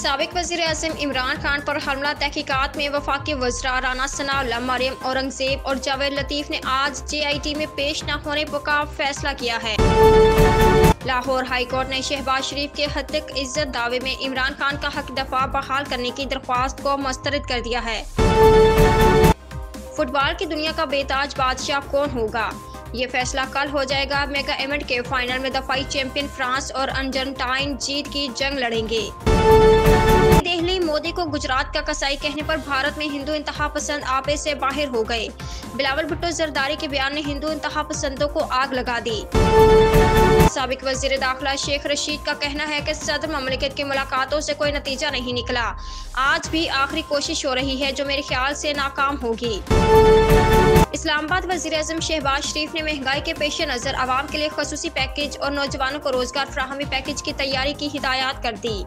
साबिक वज़ीर-ए-आज़म इमरान खान पर हमला तहकीकात में वफाकी वज़रा राना सनाउल्लाह, मरियम औरंगज़ेब और जावेद लतीफ़ ने आज JIT में पेश न होने का फैसला किया है। लाहौर हाई कोर्ट ने शहबाज शरीफ के हत्याक इज्जत दावे में इमरान खान का हक दफा बहाल करने की दरख्वास्त को मुस्तरद कर दिया है। फुटबॉल की दुनिया का बेताज बादशाह कौन होगा, ये फैसला कल हो जाएगा। मेगा इवेंट के फाइनल में दफाई चैंपियन फ्रांस और अर्जेंटाइन जीत की जंग लड़ेंगे। दिल्ली मोदी को गुजरात का कसाई कहने पर भारत में हिंदू इंतहा पसंद आपे से बाहर हो गए। बिलावल भुट्टो जरदारी के बयान ने हिंदू इंतहा पसंदों को आग लगा दी। साबिक वजीर दाखिला शेख रशीद का कहना है कि सदर ममलिकत की मुलाकातों से कोई नतीजा नहीं निकला। आज भी आखिरी कोशिश हो रही है जो मेरे ख्याल से नाकाम होगी। इस्लामाबाद वज़ीर-ए-आज़म शहबाज शरीफ ने महंगाई के पेश नज़र आवाम के लिए खसूसी पैकेज और नौजवानों को रोजगार फराहमी पैकेज की तैयारी की हिदायत कर दी।